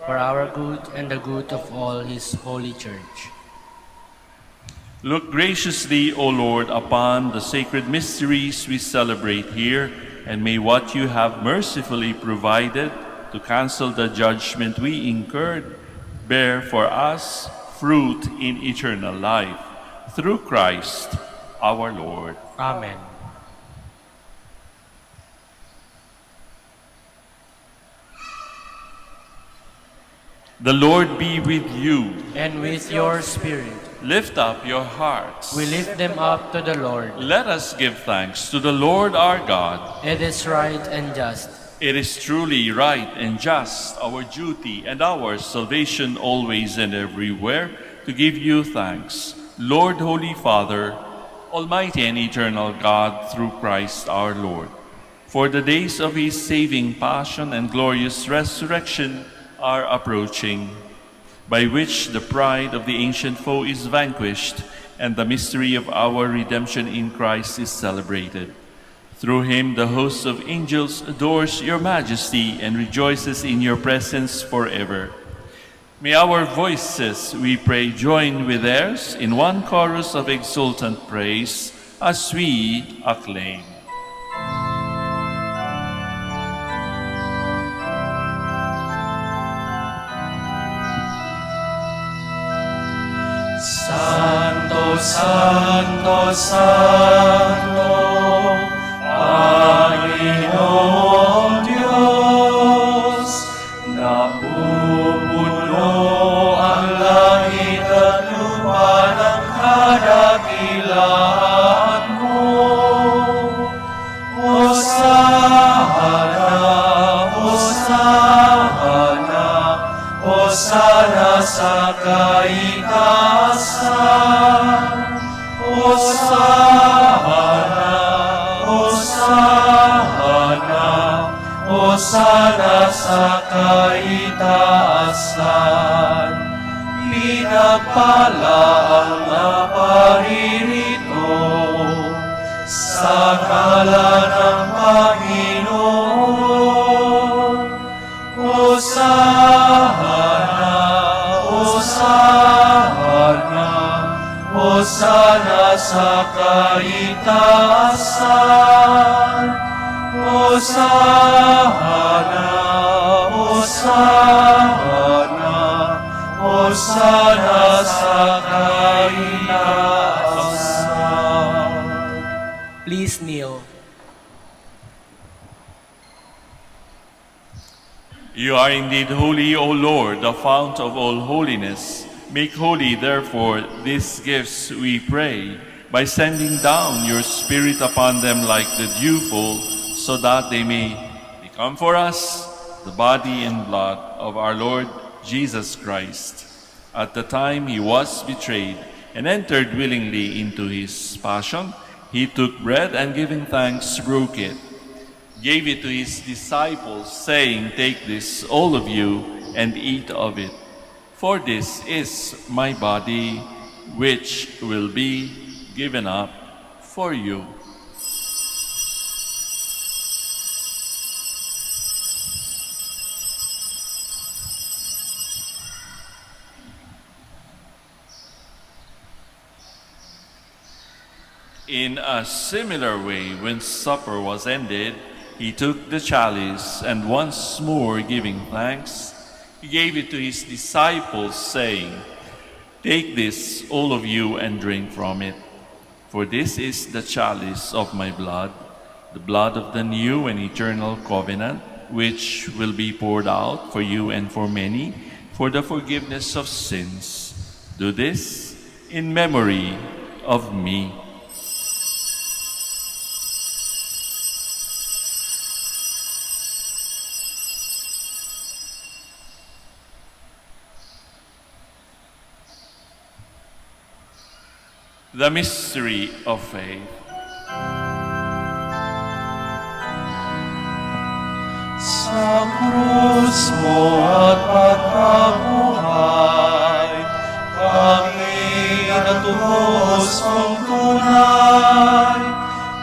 for our good and the good of all his holy church. Look graciously, O Lord, upon the sacred mysteries we celebrate here, and may what you have mercifully provided to cancel the judgment we incurred bear for us fruit in eternal life. Through Christ our Lord. Amen. The Lord be with you. And with your spirit, Lift up your hearts. we lift them up to the Lord. Let us give thanks to the Lord our God. It is right and just. It is truly right and just, our duty and our salvation always and everywhere, to give you thanks, Lord, Holy Father, Almighty and eternal God, through Christ our Lord. For the days of his saving passion and glorious resurrection are approaching, by which the pride of the ancient foe is vanquished and the mystery of our redemption in Christ is celebrated. Through him the host of angels adores your majesty and rejoices in your presence forever. May our voices, we pray, join with theirs in one chorus of exultant praise as we acclaim. Santo, Santo, Santo, Panginoon Diyos, napupuno ang langit at lupa ng kadakilaan mo. Hosana, Hosana, Hosana sa kaitaasan. Hosana, Hosana, Hosana sa kaitaasan. pinagpalaang naparirito sa ngalan ng Panginoon. Hosana, Hosana, Hosana sa kaitaasan. Hosana, Hosana, Hosana sa kaitaasan. Please kneel. You are indeed holy, O Lord, the fount of all holiness. Make holy, therefore, these gifts, we pray, by sending down your Spirit upon them like the dewfall, so that they may become for us the body and blood of our Lord Jesus Christ. At the time he was betrayed and entered willingly into his passion, he took bread and giving thanks, broke it, gave it to his disciples, saying, "Take this, all of you, and eat of it. For this is my body, which will be given up for you." In a similar way, when supper was ended, he took the chalice, and once more giving thanks, he gave it to his disciples, saying, "Take this, all of you, and drink from it. For this is the chalice of my blood, the blood of the new and eternal covenant, which will be poured out for you and for many for the forgiveness of sins. Do this in memory of me." The mystery of faith. Sa krus mo at pagkabuhay, kami natubos mong tunay.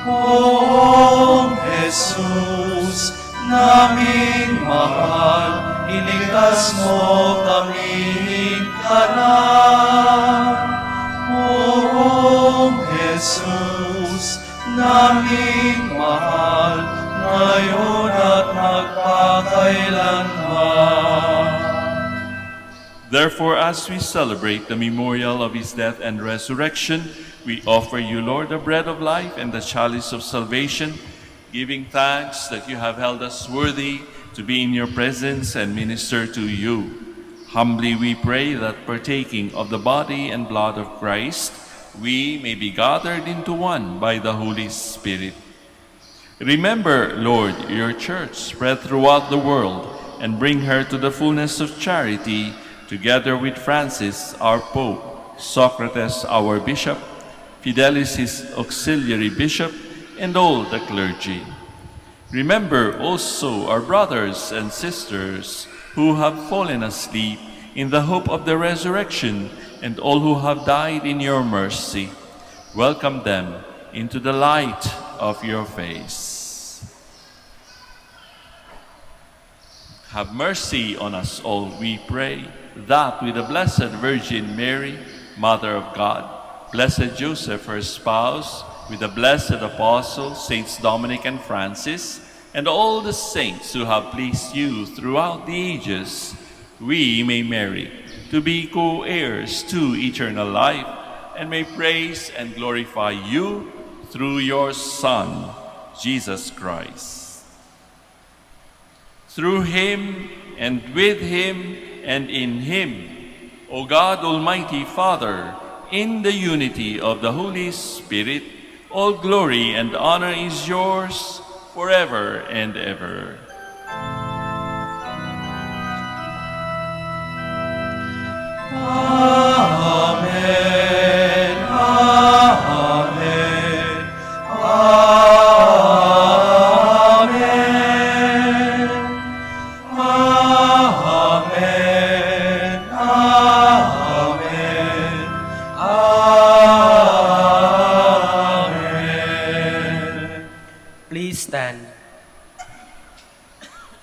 Poong Jesus, naming mahal, iligtas mo kaming kanan. Poong Jesus, naming mahal, ngayon at magpakailanman. Therefore, as we celebrate the memorial of his death and resurrection, we offer you, Lord, the bread of life and the chalice of salvation, giving thanks that you have held us worthy to be in your presence and minister to you. Humbly we pray that, partaking of the body and blood of Christ, we may be gathered into one by the Holy Spirit. Remember, Lord, your church spread throughout the world, and bring her to the fullness of charity, together with Francis, our Pope, Socrates, our Bishop, Fidelis, his auxiliary bishop, and all the clergy. Remember also our brothers and sisters who have fallen asleep in the hope of the resurrection, and all who have died in your mercy. Welcome them into the light of your face. Have mercy on us all, we pray, that with the Blessed Virgin Mary, Mother of God, Blessed Joseph, her spouse, with the blessed apostles, Saints Dominic and Francis, and all the saints who have pleased you throughout the ages, we may merit to be co-heirs to eternal life, and may praise and glorify you through your Son, Jesus Christ. Through him, and with him, and in him, O God, Almighty Father, in the unity of the Holy Spirit, all glory and honor is yours forever and ever. Amen. Amen. Amen. Amen. Amen. Please stand.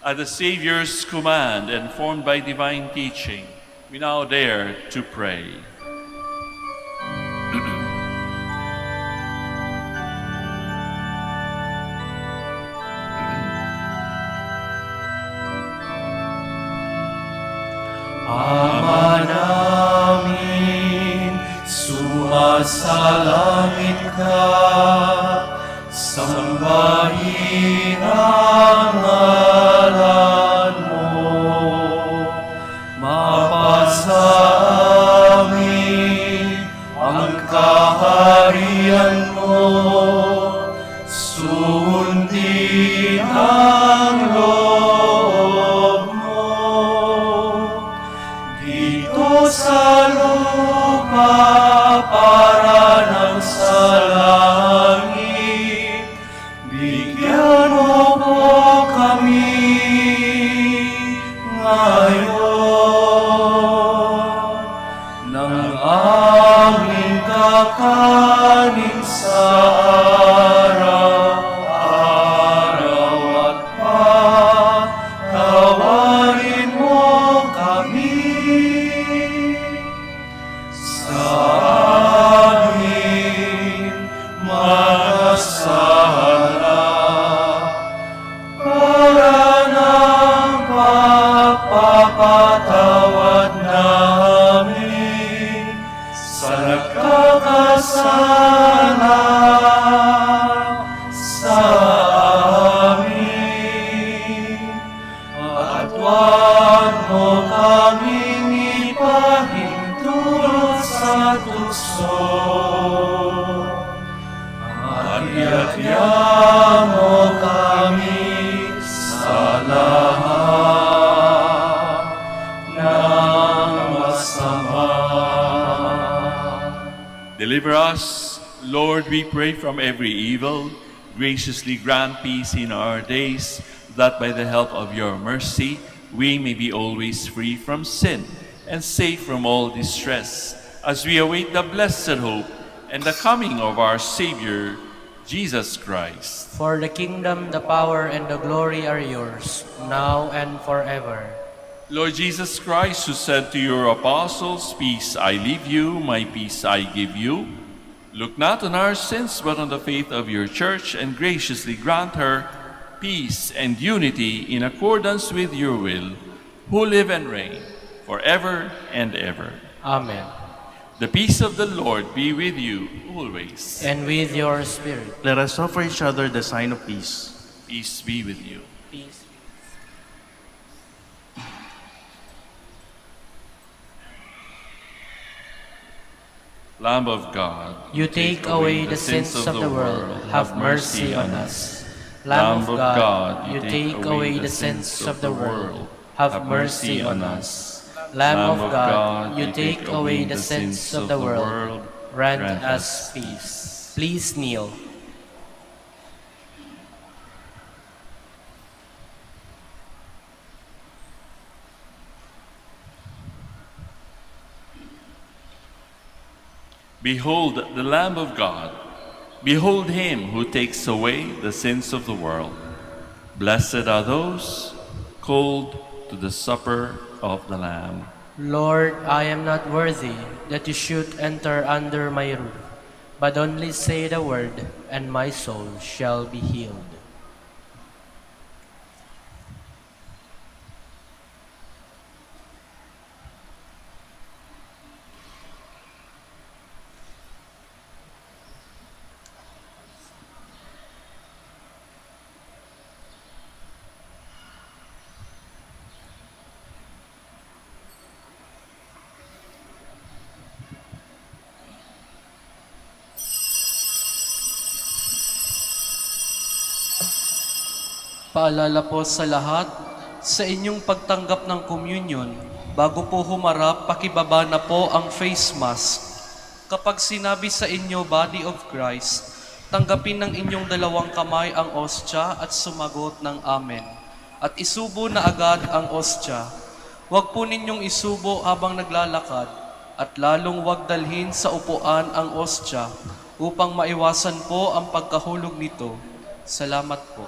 At the Savior's command and formed by divine teaching, we now dare to pray. Ama namin, sumasalangit ka, sambahin ang ngalan mo. Mapasa amin ang kaharian mo, sundin ang loob mo. Dito sa lupa para ng sa langit, bigyan mo po kami ngayon ng aming kakanin sa araw-araw at patawarin mo kami sa aming mga sala para ng pagpapatawad namin sa nagkakasala sa amin. At huwag mo kaming ipahintulot sa tukso, at iadya mo kami sa lahat ng masama. Deliver us, Lord, we pray, from every evil. Graciously grant peace in our days, that by the help of your mercy we may be always free from sin and safe from all distress, as we await the blessed hope and the coming of our Savior, Jesus Christ. For the kingdom, the power, and the glory are yours, now and forever. Lord Jesus Christ, who said to your apostles, "Peace I leave you, my peace I give you," look not on our sins, but on the faith of your church, and graciously grant her peace and unity in accordance with your will, who live and reign forever and ever. Amen. The peace of the Lord be with you always. And with your spirit. Let us offer each other the sign of peace. Peace be with you. Peace. Lamb of God, You take away the sins of the world, have mercy on us. Lamb of God, you take away the sins of the world, have mercy on us. Lamb of God, you take away the sins of the world, grant us peace. Please kneel. behold the Lamb of God. Behold him who takes away the sins of the world. Blessed are those called to the supper of the Lamb. Lord, I am not worthy that you should enter under my roof, but only say the word, and my soul shall be healed. Paalala po sa lahat, sa inyong pagtanggap ng communion, bago po humarap, pakibaba na po ang face mask. Kapag sinabi sa inyo, Body of Christ, tanggapin ng inyong dalawang kamay ang ostya at sumagot ng Amen. At isubo na agad ang ostya. Huwag po ninyong isubo habang naglalakad, at lalong huwag dalhin sa upuan ang ostya, upang maiwasan po ang pagkahulog nito. Salamat po.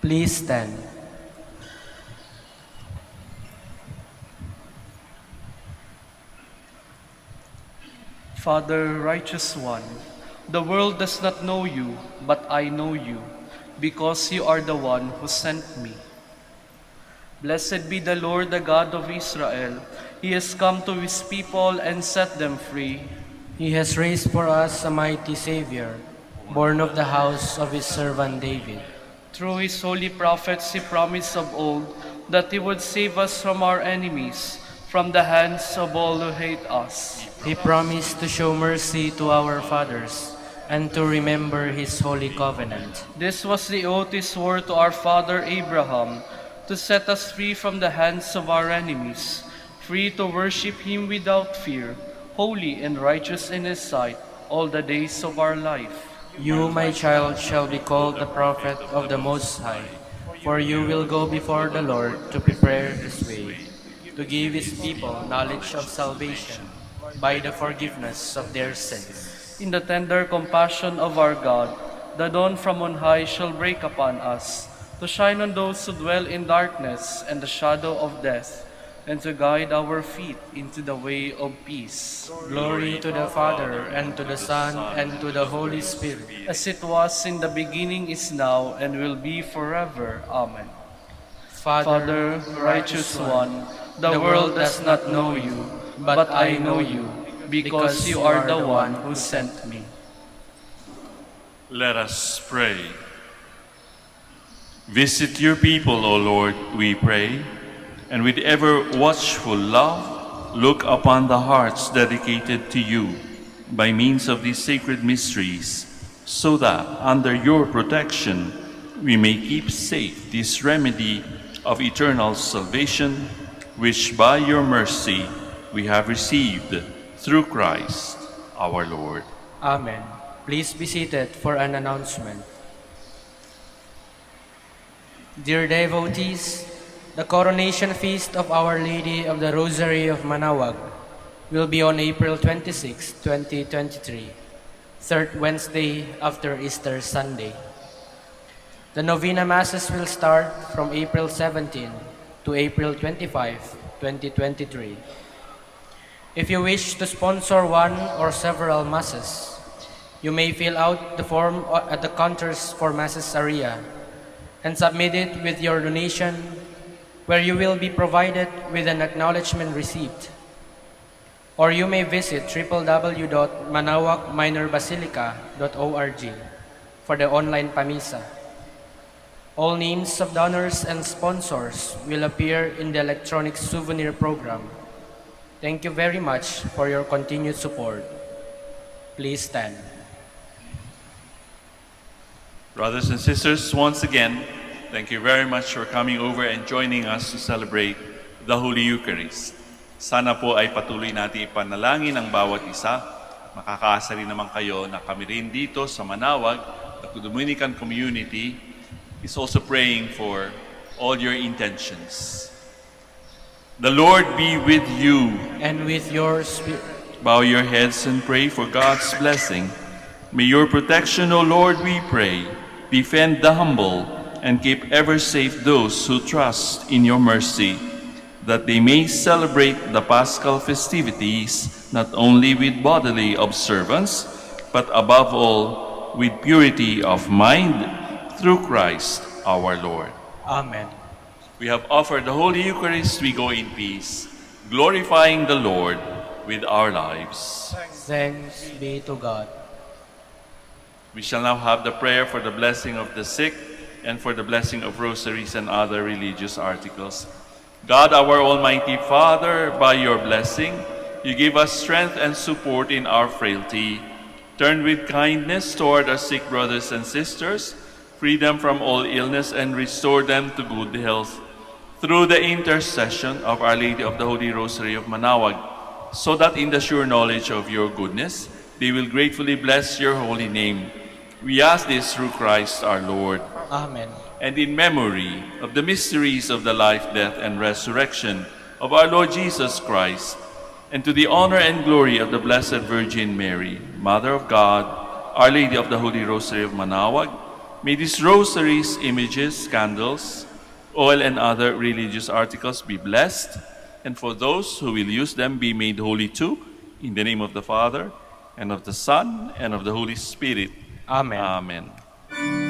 Please stand. Father, righteous one, the world does not know you, but I know you, because you are the one who sent me. Blessed be the Lord, the God of Israel. He has come to his people and set them free. He has raised for us a mighty Savior, born of the house of his servant David. Through his holy prophets, he promised of old that he would save us from our enemies, from the hands of all who hate us. He promised to show mercy to our fathers and to remember his holy covenant. This was the oath he swore to our father Abraham, to set us free from the hands of our enemies, free to worship him without fear, holy and righteous in his sight all the days of our life. You, my child, shall be called the prophet of the Most High, for you will go before the Lord to prepare his way, to give his people knowledge of salvation by the forgiveness of their sins. In the tender compassion of our God, the dawn from on high shall break upon us, to shine on those who dwell in darkness and the shadow of death, and to guide our feet into the way of peace. Glory to the Father, and to the Son, and to the Holy Spirit. As it was in the beginning, is now, and will be forever. Amen. Father, righteous one, the world does not know you, but I know you, because you are the one who sent me. Let us pray. Visit your people, O Lord, we pray, and with ever watchful love, look upon the hearts dedicated to you by means of these sacred mysteries, so that under your protection we may keep safe this remedy of eternal salvation, which by your mercy we have received through Christ our Lord. Amen. Please be seated for an announcement. Dear devotees, the coronation feast of Our Lady of the Rosary of Manaoag will be on April 26, 2023, third Wednesday after Easter Sunday. The Novena Masses will start from April 17 to April 25, 2023. If you wish to sponsor one or several Masses, you may fill out the form at the counters for Masses area and submit it with your donation, where you will be provided with an acknowledgement receipt. Or you may visit www.manaoagminorbasilica.org for the online pamisa. All names of donors and sponsors will appear in the electronic souvenir program. Thank you very much for your continued support. Please stand. Brothers and sisters, once again, thank you very much for coming over and joining us to celebrate the Holy Eucharist. Sana po ay patuloy natin ipanalangin ang bawat isa. Makakaasa rin naman kayo na kami rin dito sa Manaoag, the Dominican community, is also praying for all your intentions. The Lord be with you. And with your spirit. Bow your heads and pray for God's blessing. May your protection, O Lord, we pray, defend the humble and keep ever safe those who trust in your mercy, that they may celebrate the Paschal festivities not only with bodily observance, but above all with purity of mind, through Christ our Lord. Amen. We have offered the Holy Eucharist, we go in peace, glorifying the Lord with our lives. Thanks be to God. We shall now have the prayer for the blessing of the sick and for the blessing of rosaries and other religious articles. God, our Almighty Father, by your blessing, you give us strength and support in our frailty. Turn with kindness toward our sick brothers and sisters, free them from all illness, and restore them to good health. Through the intercession of Our Lady of the Holy Rosary of Manaoag, so that in the sure knowledge of your goodness, they will gratefully bless your holy name. We ask this through Christ our Lord. Amen. And in memory of the mysteries of the life, death, and resurrection of our Lord Jesus Christ, and to the honor and glory of the Blessed Virgin Mary, Mother of God, Our Lady of the Holy Rosary of Manaoag, may these rosaries, images, candles, oil, and other religious articles be blessed, and for those who will use them be made holy too, in the name of the Father, and of the Son, and of the Holy Spirit. Amen. Amen.